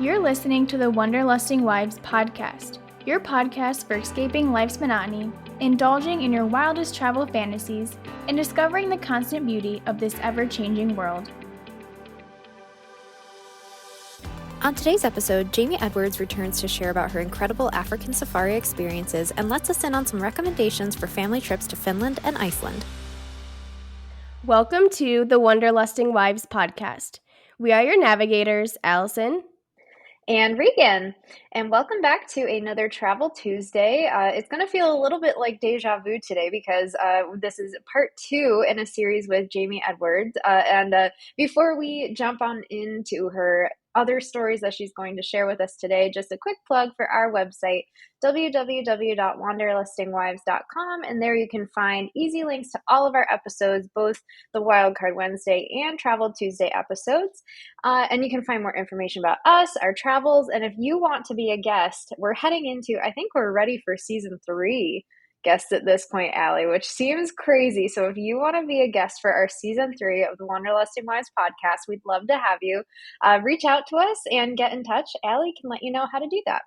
You're listening to the Wanderlusting Wives podcast, your podcast for escaping life's monotony, indulging in your wildest travel fantasies, and discovering the constant beauty of this ever-changing world. On today's episode, Jamie Edwards returns to share about her incredible African safari experiences and lets us in on some recommendations for family trips to Finland and Iceland. Welcome to the Wanderlusting Wives podcast. We are your navigators, Allison and Regan, and welcome back to another Travel Tuesday. It's going to feel a little bit like deja vu today because this is part 2 in a series with Jamie Edwards. Before we jump on into her other stories that she's going to share with us today, just a quick plug for our website, www.wanderlustingwives.com, and there you can find easy links to all of our episodes, both the Wildcard Wednesday and Travel Tuesday episodes. And you can find more information about us, our travels, and if you want to be a guest, we're heading into, I think we're ready for season 3 guests at this point, Allie, which seems crazy. So if you want to be a guest for our season 3 of the Wanderlusting Wives podcast, we'd love to have you. Reach out to us and get in touch. Allie can let you know how to do that.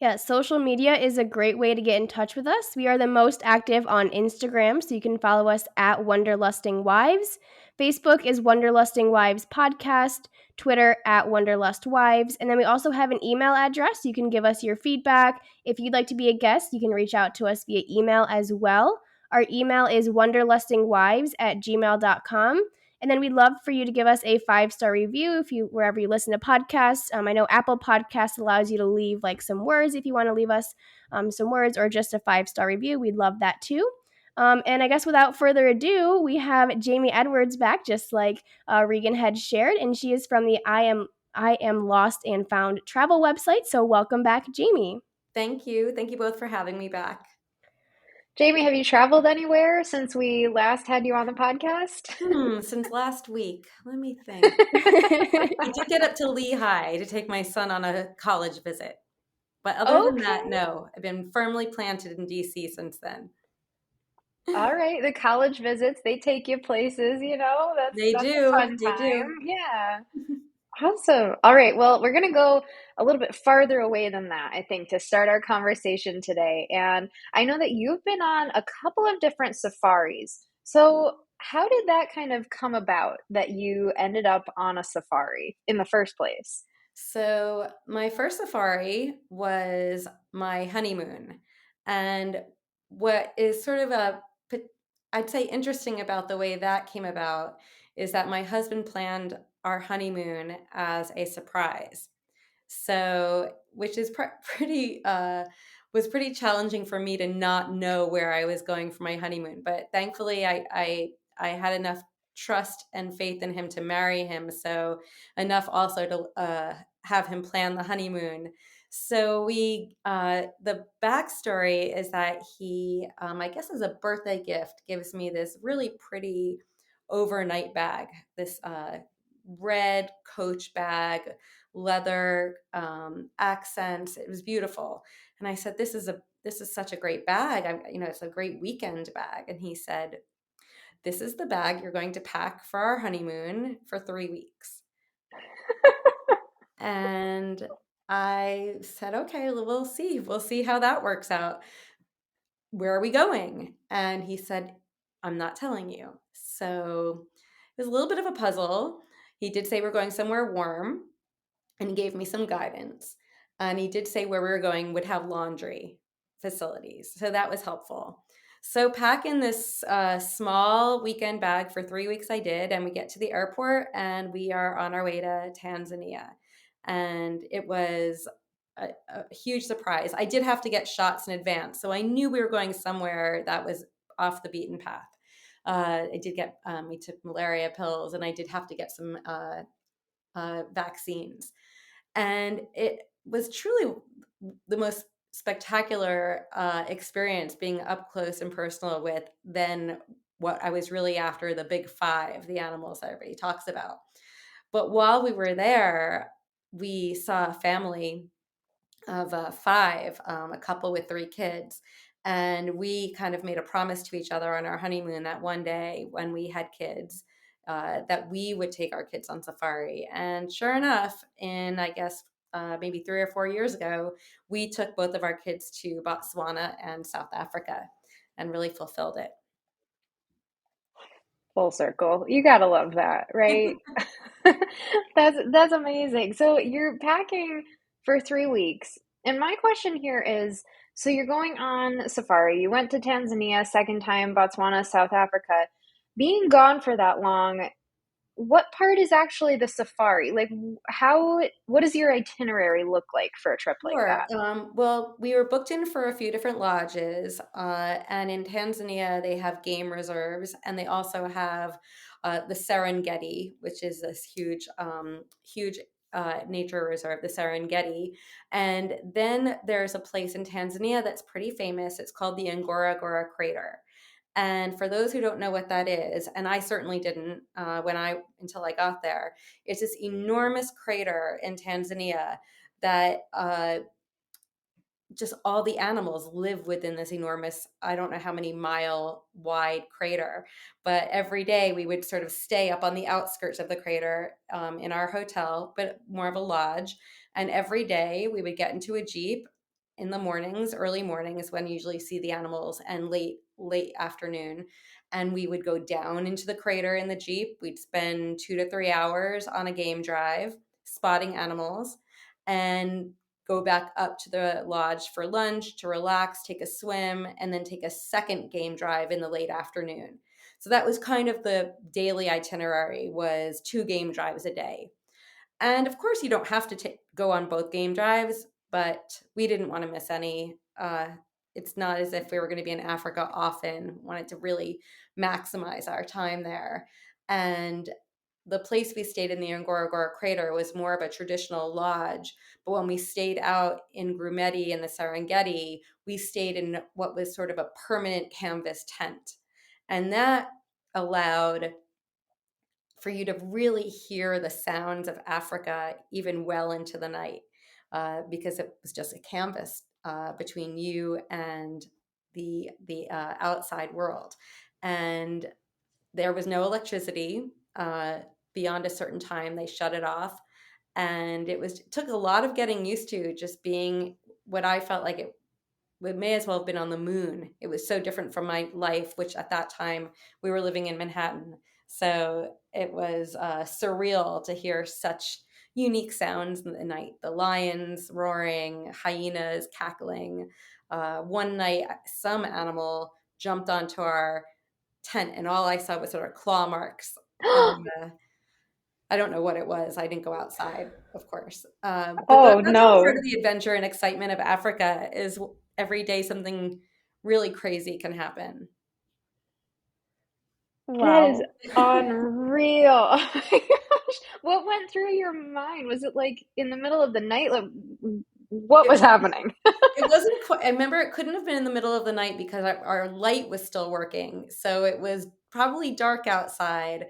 Yeah, social media is a great way to get in touch with us. We are the most active on Instagram, so you can follow us at Wanderlusting Wives. Facebook is Wanderlusting Wives Podcast, Twitter at Wanderlust Wives, and then we also have an email address. You can give us your feedback. If you'd like to be a guest, you can reach out to us via email as well. Our email is wanderlustingwives@gmail.com. And then we'd love for you to give us a 5-star review wherever you listen to podcasts. I know Apple Podcasts allows you to leave like some words if you want to leave us some words or just a 5-star review. We'd love that too. And I guess without further ado, we have Jamie Edwards back, just like Regan had shared, and she is from the I Am Lost and Found travel website. So welcome back, Jamie. Thank you. Thank you both for having me back. Jamie, have you traveled anywhere since we last had you on the podcast? Since last week. Let me think. I did get up to Lehigh to take my son on a college visit. But other than that, no. I've been firmly planted in DC since then. All right. The college visits, they take you places, you know? That's a fun time. Yeah. Awesome. All right. Well, we're going to go a little bit farther away than that, I think, to start our conversation today. And I know that you've been on a couple of different safaris. So how did that kind of come about that you ended up on a safari in the first place? So my first safari was my honeymoon. And what is sort of I'd say interesting about the way that came about is that my husband planned our honeymoon as a surprise. So, which is was pretty challenging for me to not know where I was going for my honeymoon. But thankfully, I had enough trust and faith in him to marry him. So enough also to have him plan the honeymoon. So the backstory is that he, I guess as a birthday gift, gives me this really pretty overnight bag, this red Coach bag, leather accents. It was beautiful. And I said, this is such a great bag. It's a great weekend bag. And he said, this is the bag you're going to pack for our honeymoon for 3 weeks. And I said, okay, we'll see. We'll see how that works out. Where are we going? And he said, I'm not telling you. So it was a little bit of a puzzle. He did say we're going somewhere warm, and he gave me some guidance. And he did say where we were going would have laundry facilities. So that was helpful. So pack in this small weekend bag for 3 weeks I did, and we get to the airport and we are on our way to Tanzania. And it was a huge surprise. I did have to get shots in advance, so I knew we were going somewhere that was off the beaten path. We took malaria pills, and I did have to get some vaccines. And it was truly the most spectacular experience being up close and personal with than what I was really after, the big 5, the animals that everybody talks about. But while we were there, we saw a family of 5, a couple with 3 kids. And we kind of made a promise to each other on our honeymoon that one day when we had kids, that we would take our kids on safari. And sure enough, in I guess maybe 3 or 4 years ago, we took both of our kids to Botswana and South Africa and really fulfilled it. Full circle. You gotta love that, right? That's amazing. So you're packing for 3 weeks. And my question here is, so you're going on safari. You went to Tanzania, second time, Botswana, South Africa. Being gone for that long, what part is actually the safari? Like what does your itinerary look like for a trip like Sure. that? Well, we were booked in for a few different lodges, and in Tanzania they have game reserves, and they also have the Serengeti, which is this huge nature reserve, the Serengeti. And then there's a place in Tanzania that's pretty famous. It's called the Ngorongoro Crater. And for those who don't know what that is, and I certainly didn't until I got there, it's this enormous crater in Tanzania that just all the animals live within this enormous, I don't know how many mile wide crater. But every day we would sort of stay up on the outskirts of the crater in our hotel, but more of a lodge. And every day we would get into a Jeep in the mornings, early morning is when you usually see the animals, and late afternoon. And we would go down into the crater in the Jeep. We'd spend 2 to 3 hours on a game drive spotting animals, and go back up to the lodge for lunch to relax, take a swim, and then take a second game drive in the late afternoon. So that was kind of the daily itinerary, was 2 game drives a day. And of course, you don't have to go on both game drives, but we didn't want to miss any. It's not as if we were going to be in Africa often, wanted to really maximize our time there. And the place we stayed in the Ngorongoro Crater was more of a traditional lodge. But when we stayed out in Grumeti in the Serengeti, we stayed in what was sort of a permanent canvas tent. And that allowed for you to really hear the sounds of Africa even well into the night, because it was just a canvas between you and the outside world. And there was no electricity beyond a certain time. They shut it off, and it took a lot of getting used to just being what I felt like it may as well have been on the moon. It was so different from my life, which at that time we were living in Manhattan. So it was surreal to hear such unique sounds in the night: the lions roaring, hyenas cackling. One night, some animal jumped onto our tent, and all I saw was sort of claw marks on the. I don't know what it was. I didn't go outside, of course. But Oh that's all part no. of the adventure and excitement of Africa. Is every day something really crazy can happen. That is Wow. unreal. Oh my gosh. What went through your mind? Was it like in the middle of the night? Like, what It, was happening? it wasn't quite, I remember it couldn't have been in the middle of the night because our light was still working. So it was probably dark outside.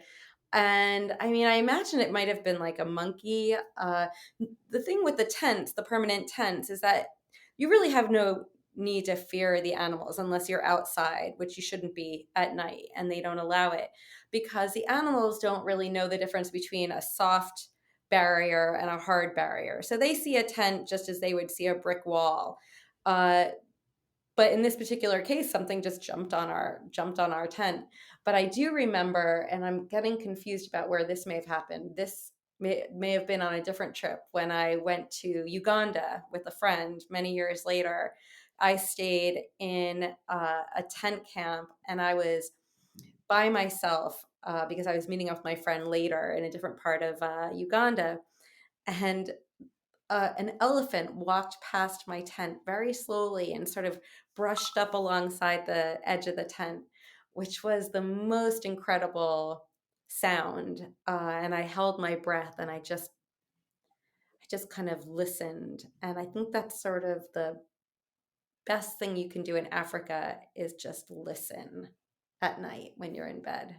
And I mean, I imagine it might have been like a monkey. The thing with the tents, the permanent tents, is that you really have no need to fear the animals unless you're outside, which you shouldn't be at night, and they don't allow it because the animals don't really know the difference between a soft barrier and a hard barrier. So they see a tent just as they would see a brick wall. Uh, but in this particular case, something just jumped on our tent. But I do remember, and I'm getting confused about where this may have happened. This may have been on a different trip when I went to Uganda with a friend many years later. I stayed in a tent camp, and I was by myself because I was meeting up with my friend later in a different part of Uganda. And an elephant walked past my tent very slowly and sort of brushed up alongside the edge of the tent, which was the most incredible sound. And I held my breath, and I just kind of listened. And I think that's sort of the best thing you can do in Africa, is just listen at night when you're in bed.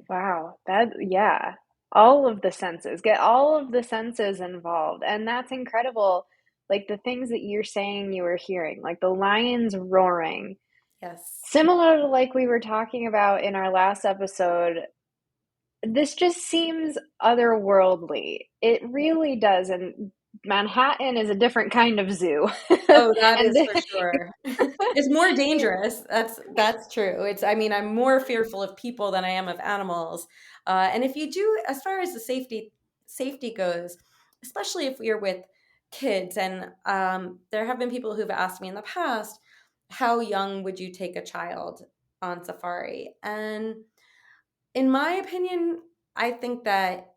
Wow. Yeah. All of the senses. Get all of the senses involved. And that's incredible. Like the things that you're saying you were hearing, like the lions roaring. Yes. Similar to like we were talking about in our last episode, This just seems otherworldly. It really does, and Manhattan is a different kind of zoo. Oh, that And is for sure. It's more dangerous. That's true. It's I mean, I'm more fearful of people than I am of animals. And if you do, as far as the safety goes, especially if you're with kids, and there have been people who've asked me in the past, how young would you take a child on safari? And in my opinion, I think that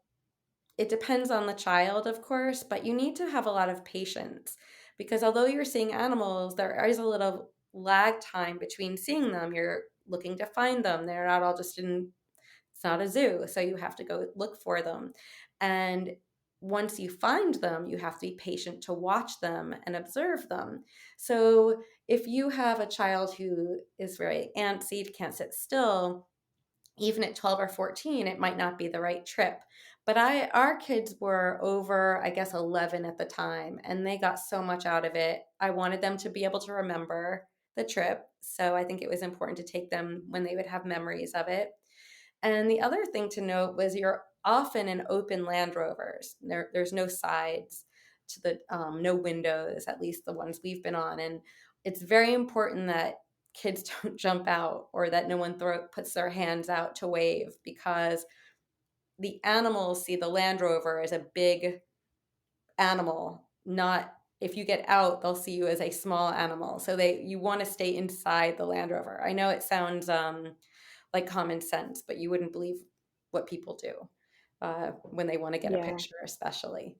it depends on the child, of course, but you need to have a lot of patience because although you're seeing animals, there is a little lag time between seeing them. You're looking to find them. They're not all just in, it's not a zoo, so you have to go look for them. And once you find them, you have to be patient to watch them and observe them. So if you have a child who is very antsy, can't sit still, even at 12 or 14, it might not be the right trip. But our kids were over, I guess, 11 at the time, and they got so much out of it. I wanted them to be able to remember the trip. So I think it was important to take them when they would have memories of it. And the other thing to note was you're often in open Land Rovers. There's no sides to the, no windows, at least the ones we've been on. And it's very important that kids don't jump out or that no one puts their hands out to wave because the animals see the Land Rover as a big animal, not if you get out, they'll see you as a small animal. So you want to stay inside the Land Rover. I know it sounds like common sense, but you wouldn't believe what people do when they want to get a yeah. picture, especially.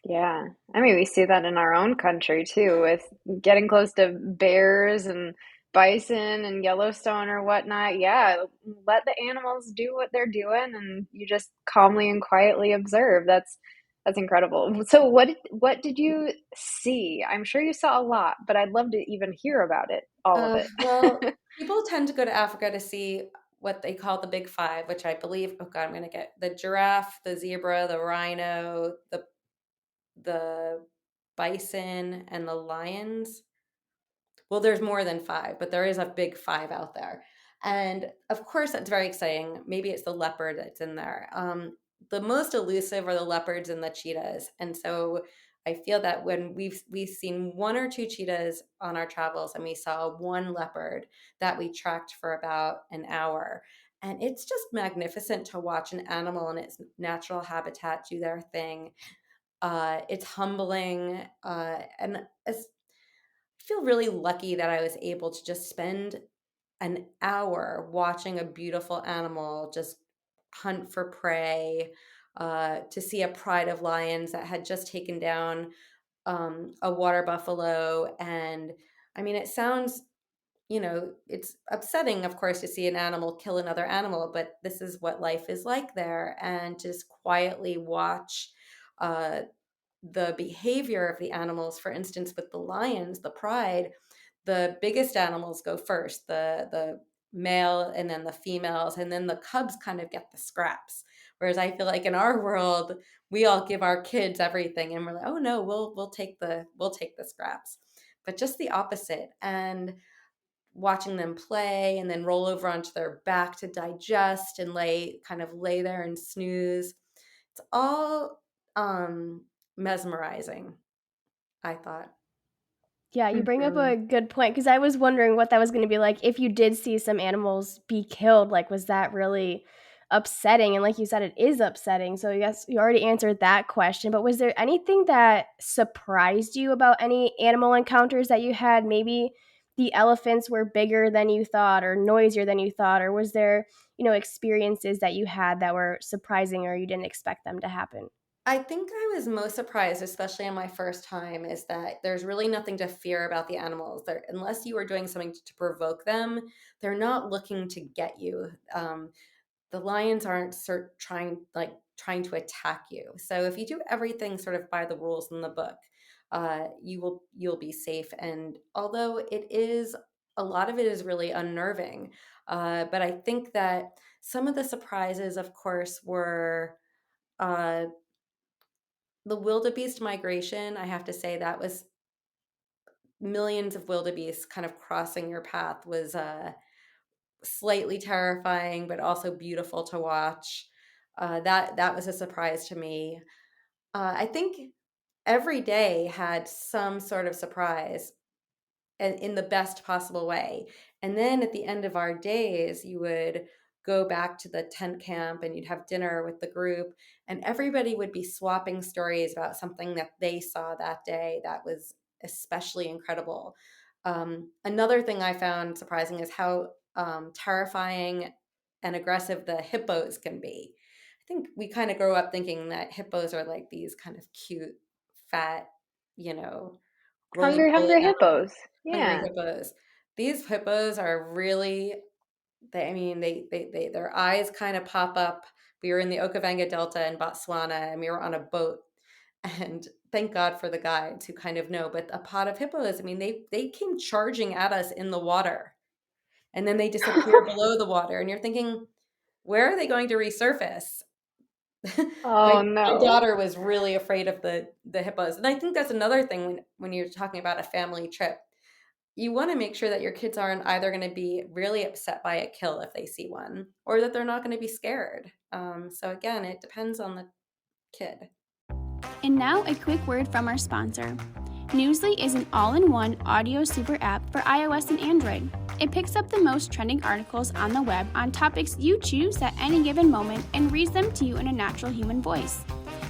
Yeah. I mean, we see that in our own country too, with getting close to bears and bison and Yellowstone or whatnot. Yeah, let the animals do what they're doing and you just calmly and quietly observe. That's incredible. So what did you see? I'm sure you saw a lot, but I'd love to even hear about it, all of Well, it. people tend to go to Africa to see what they call the big five, which I believe, oh God, I'm going to get the giraffe, the zebra, the rhino, the bison, and the lions. Well, there's more than five, but there is a big five out there. And of course, that's very exciting. Maybe it's the leopard that's in there. The most elusive are the leopards and the cheetahs. And so I feel that when we've seen one or two cheetahs on our travels, and we saw one leopard that we tracked for about an hour. And it's just magnificent to watch an animal in its natural habitat do their thing. It's humbling, and I feel really lucky that I was able to just spend an hour watching a beautiful animal just hunt for prey, to see a pride of lions that had just taken down a water buffalo. And I mean, it sounds, it's upsetting, of course, to see an animal kill another animal, but this is what life is like there. And just quietly watch uh, the behavior of the animals. For instance, with the lions, the pride, the biggest animals go first, the male and then the females, and then the cubs kind of get the scraps. Whereas I feel like in our world, we all give our kids everything and we're like, oh no, we'll take the scraps. But just the opposite. And watching them play and then roll over onto their back to digest and lay there and snooze. It's all mesmerizing, I thought. Yeah, you bring up Mhm. a good point because I was wondering what that was going to be like if you did see some animals be killed. Like, was that really upsetting? And like you said, it is upsetting. So, yes, you already answered that question. But was there anything that surprised you about any animal encounters that you had? Maybe the elephants were bigger than you thought or noisier than you thought? Or was there, experiences that you had that were surprising or you didn't expect them to happen? I think I was most surprised, especially on my first time, is that there's really nothing to fear about the animals. Unless you are doing something to provoke them, they're not looking to get you. The lions aren't trying to attack you. So if you do everything sort of by the rules in the book, you'll be safe. And although a lot of it is really unnerving, but I think that some of the surprises, of course, were. Uh, the wildebeest migration, I have to say that was millions of wildebeest kind of crossing your path slightly terrifying, but also beautiful to watch. That was a surprise to me. I think every day had some sort of surprise in the best possible way. And then at the end of our days, you would go back to the tent camp and you'd have dinner with the group, and everybody would be swapping stories about something that they saw that day that was especially incredible. Another thing I found surprising is how terrifying and aggressive the hippos can be. I think we kind of grow up thinking that hippos are like these kind of cute, fat, you know, roly Hungry, poly hungry hippos. hungry Yeah. hippos. These hippos are really, I mean, their eyes kind of pop up. We were in the Okavango Delta in Botswana and we were on a boat. And thank God for the guides who kind of know. But a pod of hippos, I mean, they came charging at us in the water and then they disappear below the water. And you're thinking, where are they going to resurface? Oh My no. daughter was really afraid of the hippos. And I think that's another thing when you're talking about a family trip. You want to make sure that your kids aren't either going to be really upset by a kill if they see one, or that they're not going to be scared. So again, it depends on the kid. And now a quick word from our sponsor. Newsly is an all-in-one audio super app for iOS and Android. It picks up the most trending articles on the web on topics you choose at any given moment and reads them to you in a natural human voice.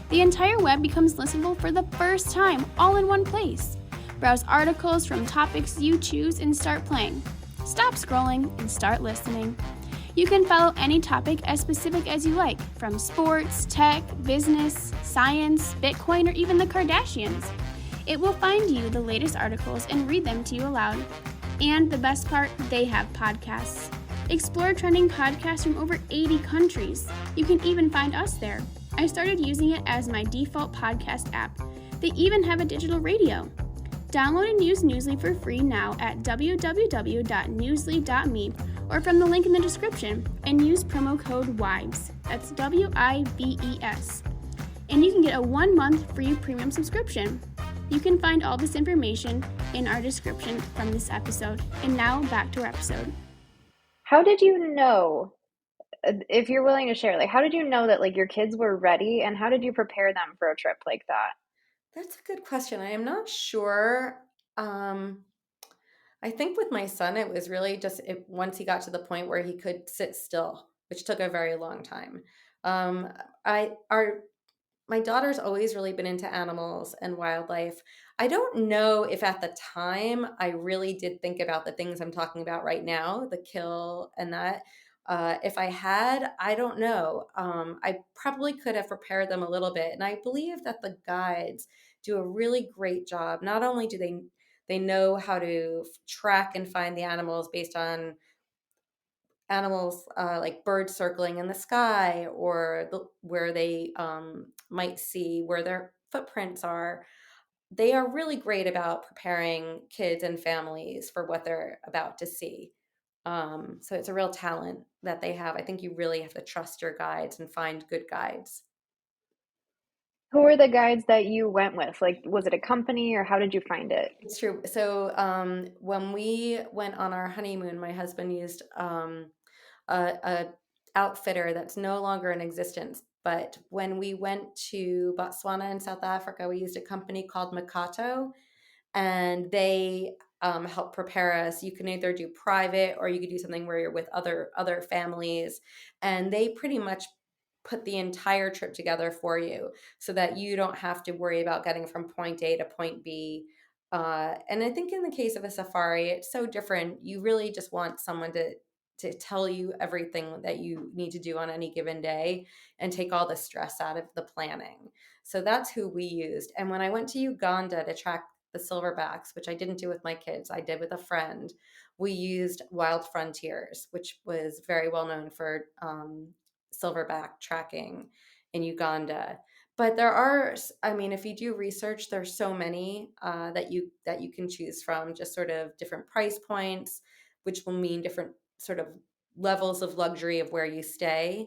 The entire web becomes listenable for the first time, all in one place. Browse articles from topics you choose and start playing. Stop scrolling and start listening. You can follow any topic as specific as you like, from sports, tech, business, science, Bitcoin, or even the Kardashians. It will find you the latest articles and read them to you aloud. And the best part, they have podcasts. Explore trending podcasts from over 80 countries. You can even find us there. I started using it as my default podcast app. They even have a digital radio. Download and use Newsly for free now at www.newsly.me or from the link in the description, and use promo code WIVES. That's WIVES. And you can get a 1-month free premium subscription. You can find all this information in our description from this episode. And now back to our episode. How did you know, if you're willing to share, like how did you know that like your kids were ready, and how did you prepare them for a trip like that? That's a good question. I am not sure. I think with my son, it was really just once he got to the point where he could sit still, which took a very long time. Um, I our My daughter's always really been into animals and wildlife. I don't know if at the time I really did think about the things I'm talking about right now, the kill and that. If I had, I don't know. I probably could have prepared them a little bit. And I believe that the guides do a really great job. Not only do they know how to track and find the animals based on animals like birds circling in the sky or where they might see where their footprints are. They are really great about preparing kids and families for what they're about to see. So it's a real talent that they have. I think you really have to trust your guides and find good guides. Who were the guides that you went with? Like, was it a company, or how did you find it? It's true. So when we went on our honeymoon, my husband used a outfitter that's no longer in existence. But when we went to Botswana and South Africa, we used a company called Makato, and they help prepare us. You can either do private or you could do something where you're with other families, and they pretty much put the entire trip together for you so that you don't have to worry about getting from point A to point B. And I think in the case of a safari, it's so different. You really just want someone to tell you everything that you need to do on any given day and take all the stress out of the planning. So that's who we used. And when I went to Uganda to track the silverbacks, which I didn't do with my kids, I did with a friend, we used Wild Frontiers, which was very well known for silverback tracking in Uganda. But there are, I mean, if you do research, there's so many that you can choose from, just sort of different price points, which will mean different sort of levels of luxury of where you stay.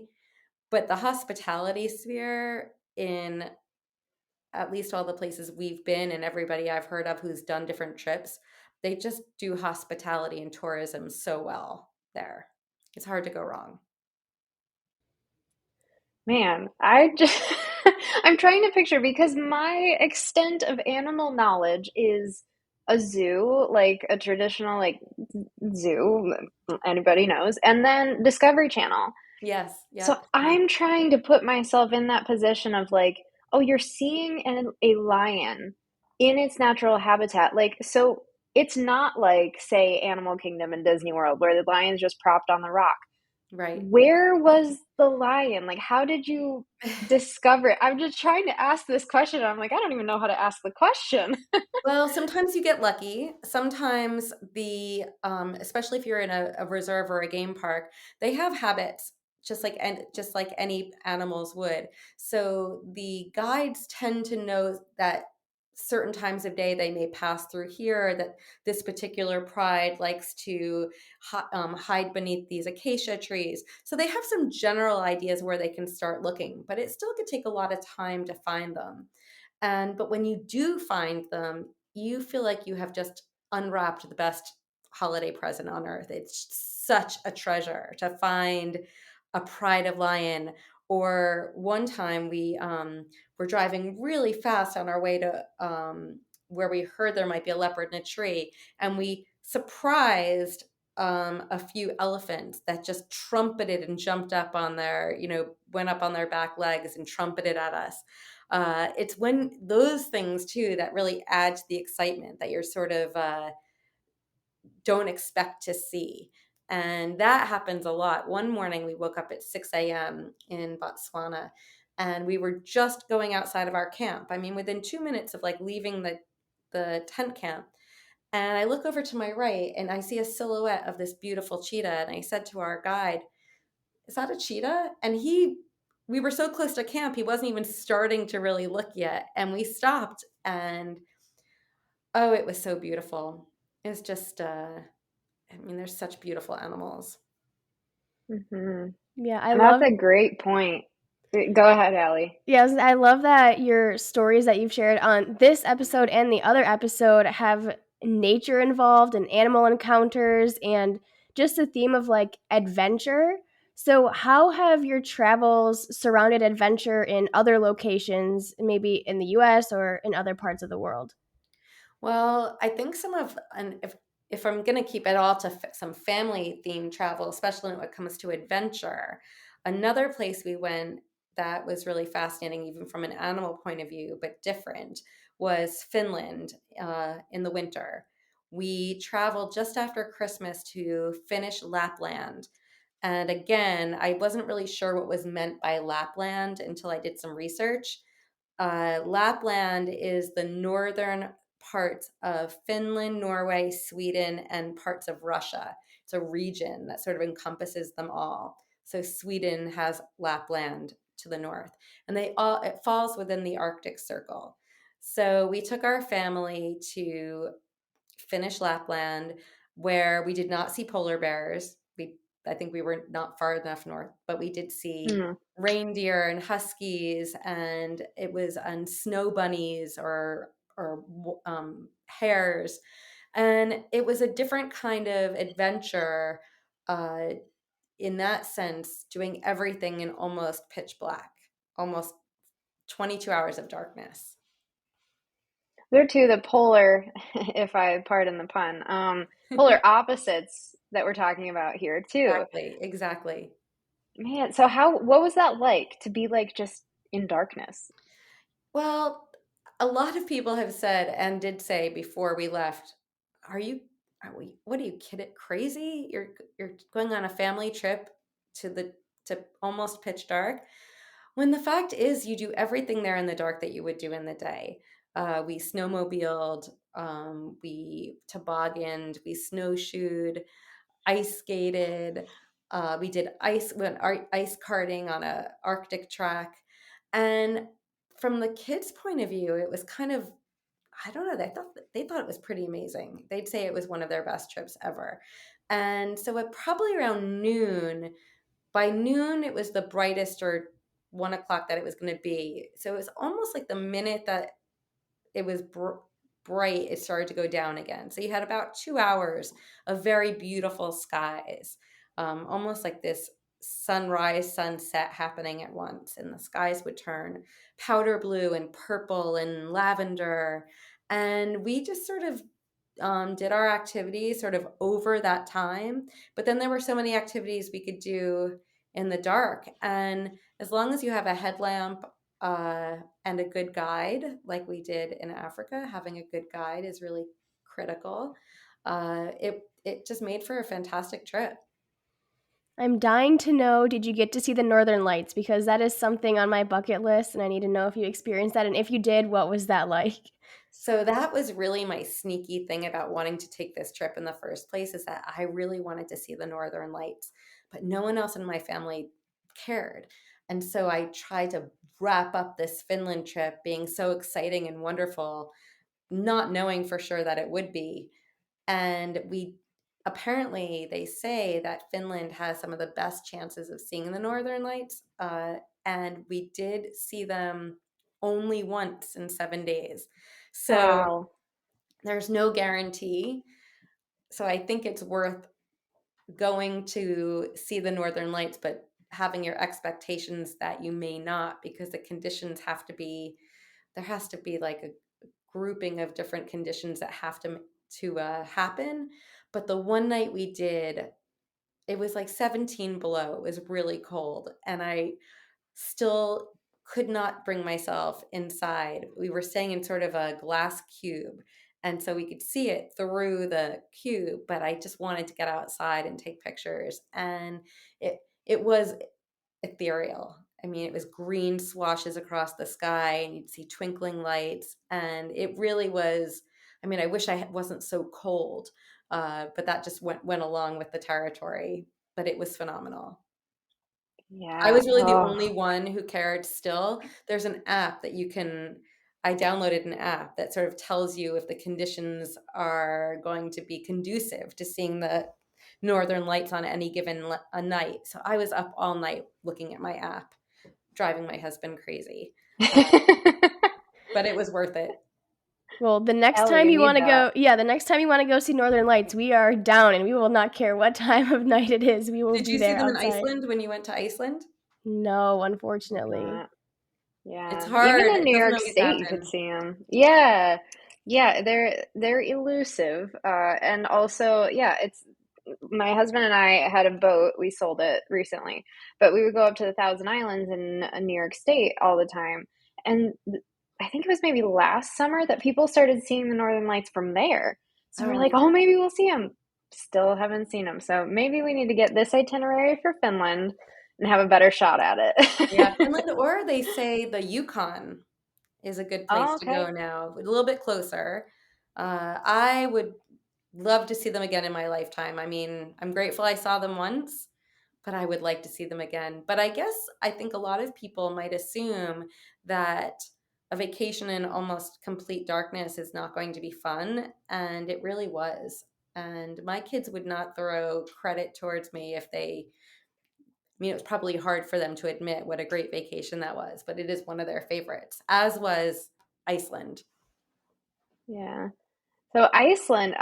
But the hospitality sphere in at least all the places we've been and everybody I've heard of who's done different trips, they just do hospitality and tourism so well there. It's hard to go wrong. Man, I just I'm trying to picture because my extent of animal knowledge is a zoo, like a traditional like zoo, anybody knows, and then Discovery Channel. Yes, So yep. I'm trying to put myself in that position of like, oh, you're seeing a lion in its natural habitat. Like, so it's not like, say, Animal Kingdom in Disney World where the lion's just propped on the rock. Right. Where was the lion? Like, how did you discover it? I'm just trying to ask this question. I'm like, I don't even know how to ask the question. Well, sometimes you get lucky. Sometimes especially if you're in a reserve or a game park, they have habits just like any animals would. So the guides tend to know that certain times of day they may pass through here, that this particular pride likes to hide beneath these acacia trees. So they have some general ideas where they can start looking, but it still could take a lot of time to find them. But when you do find them, you feel like you have just unwrapped the best holiday present on earth. It's such a treasure to find a pride of lion. Or one time we were driving really fast on our way to where we heard there might be a leopard in a tree, and we surprised a few elephants that just trumpeted and jumped up on their, went up on their back legs and trumpeted at us. It's when those things too that really add to the excitement that you're sort of don't expect to see. And that happens a lot. One morning we woke up at 6 a.m. in Botswana, and we were just going outside of our camp. I mean, within 2 minutes of like leaving the tent camp. And I look over to my right and I see a silhouette of this beautiful cheetah. And I said to our guide, "Is that a cheetah?" And we were so close to camp, he wasn't even starting to really look yet. And we stopped, and oh, it was so beautiful. It was just, I mean, there's such beautiful animals. Hmm. Yeah, I That's love a great point. Go ahead, Allie. Yes, I love that your stories that you've shared on this episode and the other episode have nature involved and animal encounters and just a theme of like adventure. So, how have your travels surrounded adventure in other locations, maybe in the US or in other parts of the world? Well, I think and if I'm going to keep it all to some family themed travel, especially when it comes to adventure, another place we went that was really fascinating, even from an animal point of view, but different, was Finland in the winter. We traveled just after Christmas to Finnish Lapland. And again, I wasn't really sure what was meant by Lapland until I did some research. Lapland is the northern parts of Finland, Norway, Sweden, and parts of Russia. It's a region that sort of encompasses them all. So Sweden has Lapland to the north, and it falls within the Arctic Circle. So we took our family to Finnish Lapland, where we did not see polar bears. I think we were not far enough north, but we did see Hmm. reindeer and huskies, and it was on snow bunnies or hares, and it was a different kind of adventure. Uh, in that sense, doing everything in almost pitch black, almost 22 hours of darkness. They're two the polar, if I pardon the pun, polar opposites that we're talking about here too. Exactly, exactly. Man, so what was that like to be like just in darkness? Well, a lot of people have said and did say before we left, "Are you, what are you kidding? Crazy? You're going on a family trip to almost pitch dark." When the fact is, you do everything there in the dark that you would do in the day. We snowmobiled, we tobogganed, we snowshoed, ice skated. We did ice karting on a Arctic track, and from the kids' point of view, it was kind of, I don't know. They thought it was pretty amazing. They'd say it was one of their best trips ever. And so at probably around noon, by noon it was the brightest or 1 o'clock that it was going to be. So it was almost like the minute that it was bright, it started to go down again. So you had about 2 hours of very beautiful skies. almost like this sunrise, sunset happening at once, and the skies would turn powder blue and purple and lavender. And we just sort of did our activities sort of over that time. But then there were so many activities we could do in the dark. And as long as you have a headlamp and a good guide, like we did in Africa, having a good guide is really critical. It just made for a fantastic trip. I'm dying to know, did you get to see the Northern Lights? Because that is something on my bucket list, and I need to know if you experienced that. And if you did, what was that like? So that was really my sneaky thing about wanting to take this trip in the first place, is that I really wanted to see the Northern Lights, but no one else in my family cared. And so I tried to wrap up this Finland trip being so exciting and wonderful, not knowing for sure that it would be. And we apparently, they say that Finland has some of the best chances of seeing the Northern Lights. And we did see them only once in 7 days. So Wow. there's no guarantee. So I think it's worth going to see the Northern Lights, but having your expectations that you may not, because the conditions have to be, there has to be like a grouping of different conditions that have to happen. But the one night we did, it was like 17 below. It was really cold, and I still could not bring myself inside. We were staying in sort of a glass cube, and so we could see it through the cube, but I just wanted to get outside and take pictures. And it was ethereal. I mean, it was green swashes across the sky, and you'd see twinkling lights, and it really was. I mean, I wish I wasn't so cold, but that just went along with the territory. But it was phenomenal. I Yeah. was really the Oh, only one who cared still. There's an app that you can, I downloaded an app that sort of tells you if the conditions are going to be conducive to seeing the northern lights on any given a night. So I was up all night looking at my app, driving my husband crazy. Uh, but it was worth it. Well, the next Ellie, time you you want need to that. go, yeah, the next time you want to go see Northern Lights, we are down and we will not care what time of night it is. We will Did be you see there them in outside. Iceland when you went to Iceland? No, Did unfortunately. not. It's Yeah. Even hard. in It New doesn't York always State, you could happen. see them. Yeah. Yeah, they're elusive. And also, yeah, it's my husband and I had a boat. We sold it recently, but we would go up to the Thousand Islands in New York State all the time. And I think it was maybe last summer that people started seeing the Northern Lights from there. So Oh we're my like, oh, maybe we'll see them. Still haven't seen them. So maybe we need to get this itinerary for Finland and have a better shot at Yeah, it. Finland, or they say the Yukon is a good place Oh, to go okay. now, a little bit closer. I would love to see them again in my lifetime. I mean, I'm grateful I saw them once, but I would like to see them again. But I guess I think a lot of people might assume that a vacation in almost complete darkness is not going to be fun, and it really was. And my kids would not throw credit towards me if they, I mean, it was probably hard for them to admit what a great vacation that was, but it is one of their favorites, as was Iceland. Yeah. So Iceland,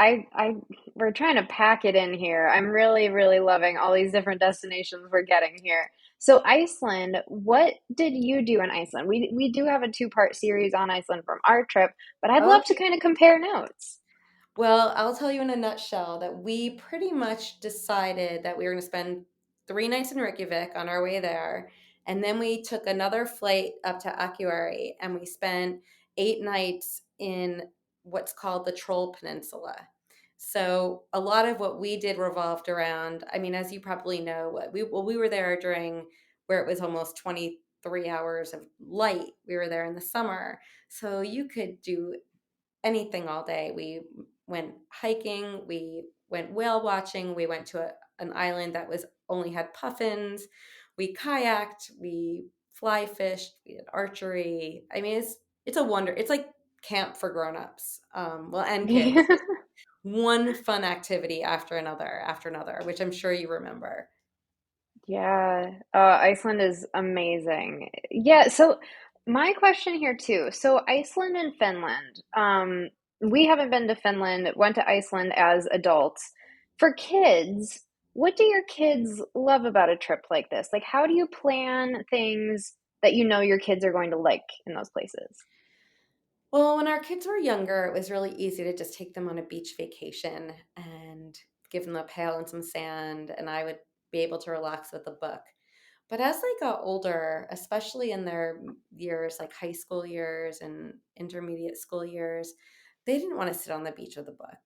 we're trying to pack it in here. I'm really, really loving all these different destinations we're getting here. So Iceland, what did you do in Iceland? We do have a two-part series on Iceland from our trip, but I'd love to Okay. kind of compare notes. Well, I'll tell you in a nutshell that we pretty much decided that we were going to spend 3 nights in Reykjavik on our way there. And then we took another flight up to Akureyri, and we spent 8 nights in what's called the Troll Peninsula. So a lot of what we did revolved around, I mean, as you probably know, we were there during where it was almost 23 hours of light. We were there in the summer. So you could do anything all day. We went hiking, we went whale watching, we went to an island that was only had puffins, we kayaked, we fly fished, we did archery. I mean, it's a wonder. It's like camp for grown-ups, well, and kids. Just one fun activity after another, which I'm sure you remember. Yeah, Iceland is amazing. Yeah, so my question here too. So Iceland and Finland. We haven't been to Finland, went to Iceland as adults. For kids, what do your kids love about a trip like this? Like, how do you plan things that you know your kids are going to like in those places? Well, when our kids were younger, it was really easy to just take them on a beach vacation and give them a pail and some sand, and I would be able to relax with a book. But as they got older, especially in their years, like high school years and intermediate school years, they didn't want to sit on the beach with a book.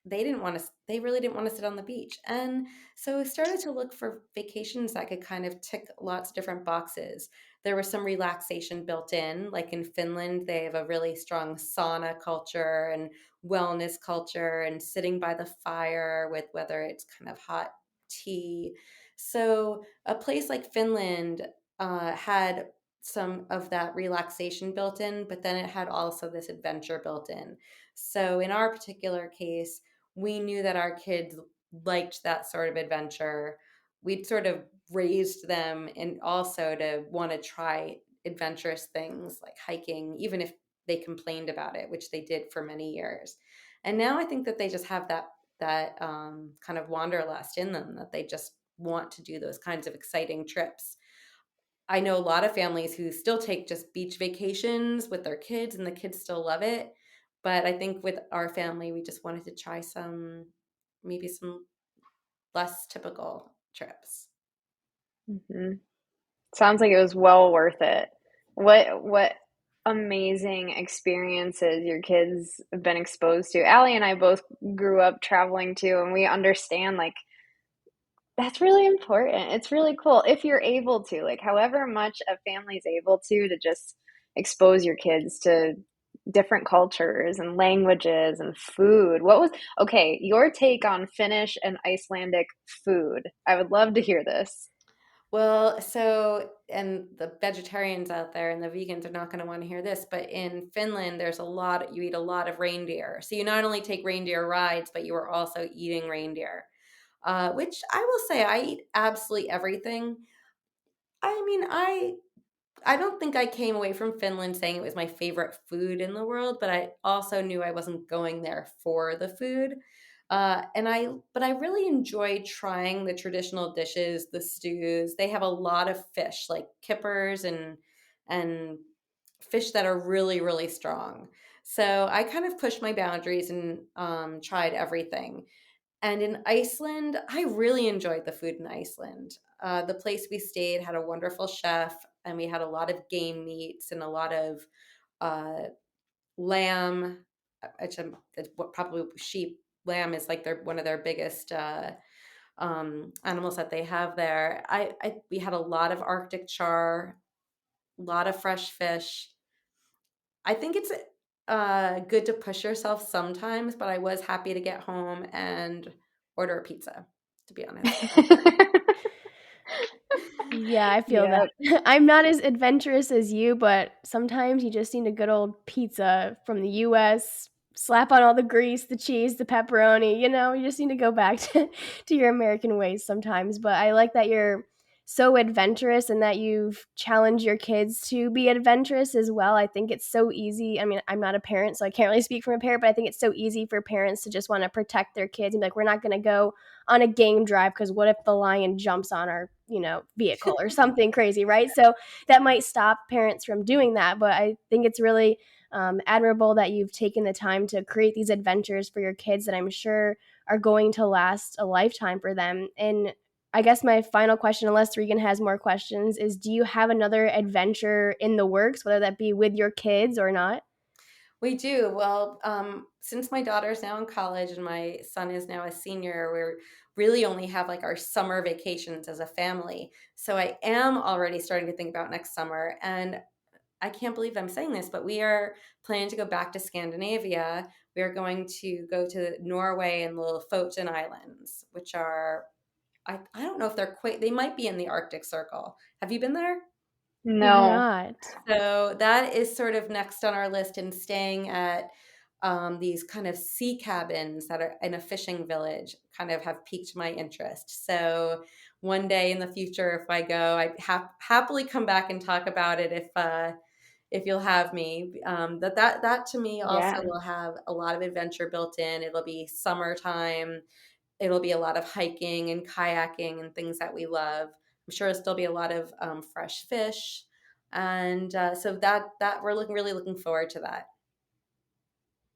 They really didn't want to sit on the beach. And so we started to look for vacations that could kind of tick lots of different boxes. There was some relaxation built in, like in Finland, they have a really strong sauna culture and wellness culture and sitting by the fire with whether it's kind of hot tea. So a place like Finland had some of that relaxation built in, but then it had also this adventure built in. So in our particular case, we knew that our kids liked that sort of adventure. We'd sort of raised them and also to want to try adventurous things like hiking, even if they complained about it, which they did for many years. And now I think that they just have that kind of wanderlust in them, that they just want to do those kinds of exciting trips. I know a lot of families who still take just beach vacations with their kids and the kids still love it. But I think with our family, we just wanted to try maybe some less typical trips. Hmm. Sounds like it was well worth it. What amazing experiences your kids have been exposed to. Allie and I both grew up traveling too, and we understand like that's really important. It's really cool if you're able to, like however much a family's able to just expose your kids to different cultures and languages and food. What was okay, your take on Finnish and Icelandic food? I would love to hear this. Well, so, and the vegetarians out there and the vegans are not going to want to hear this, but in Finland, you eat a lot of reindeer. So you not only take reindeer rides, but you are also eating reindeer, which I will say I eat absolutely everything. I mean, I don't think I came away from Finland saying it was my favorite food in the world, but I also knew I wasn't going there for the food. But I really enjoy trying the traditional dishes, the stews. They have a lot of fish, like kippers and fish that are really, really strong. So I kind of pushed my boundaries and tried everything. And in Iceland, I really enjoyed the food in Iceland. The place we stayed had a wonderful chef, and we had a lot of game meats and a lot of uh, lamb, it's what probably sheep. Lamb is like one of their biggest animals that they have there. We had a lot of Arctic char, a lot of fresh fish. I think it's good to push yourself sometimes, but I was happy to get home and order a pizza, to be honest. Yeah, I feel Yep. that. I'm not as adventurous as you, but sometimes you just need a good old pizza from the US, slap on all the grease, the cheese, the pepperoni, you just need to go back to your American ways sometimes. But I like that you're so adventurous and that you've challenged your kids to be adventurous as well. I think it's so easy. I mean, I'm not a parent, so I can't really speak from a parent, but I think it's so easy for parents to just want to protect their kids and be like, we're not going to go on a game drive because what if the lion jumps on our vehicle or something crazy, right? So that might stop parents from doing that, but I think it's really admirable that you've taken the time to create these adventures for your kids that I'm sure are going to last a lifetime for them. And I guess my final question, unless Regan has more questions, is do you have another adventure in the works, whether that be with your kids or not? We do. Well, since my daughter's now in college and my son is now a senior, we're really only have like our summer vacations as a family. So I am already starting to think about next summer. And I can't believe I'm saying this, but we are planning to go back to Scandinavia. We are going to go to Norway and the Lofoten Islands, which are, I don't know if they're quite, they might be in the Arctic Circle. Have you been there? I've No. not. So that is sort of next on our list, and staying at these kind of sea cabins that are in a fishing village kind of have piqued my interest. So one day in the future, if I go, I happily come back and talk about it if you'll have me. That to me also Yeah. will have a lot of adventure built in. It'll be summertime. it'll be a lot of hiking and kayaking and things that we love. I'm sure it'll still be a lot of fresh fish. And so that we're really looking forward to that.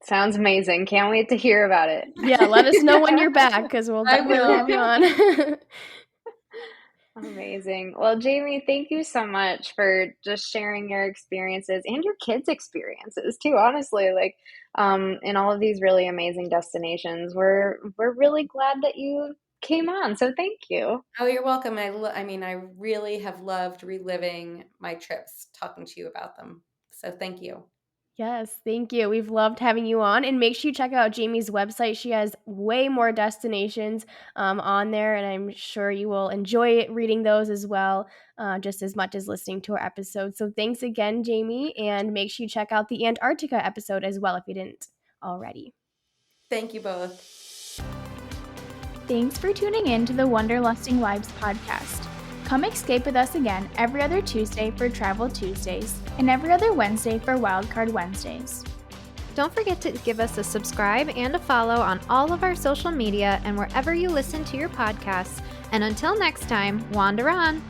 Sounds amazing. Can't wait to hear about it. Yeah, let us know when you're back because we'll I definitely will. have you on. Amazing. Well, Jamie, thank you so much for just sharing your experiences and your kids' experiences too. Honestly, like in all of these really amazing destinations, we're really glad that you came on. So thank you. Oh, you're welcome. I mean, I really have loved reliving my trips, talking to you about them. So thank you. Yes, thank you. We've loved having you on. And make sure you check out Jamie's website. She has way more destinations on there, and I'm sure you will enjoy reading those as well, just as much as listening to our episode. So thanks again, Jamie. And make sure you check out the Antarctica episode as well if you didn't already. Thank you both. Thanks for tuning in to the Wanderlusting Wives podcast. Come escape with us again every other Tuesday for Travel Tuesdays and every other Wednesday for Wildcard Wednesdays. Don't forget to give us a subscribe and a follow on all of our social media and wherever you listen to your podcasts. And until next time, wander on!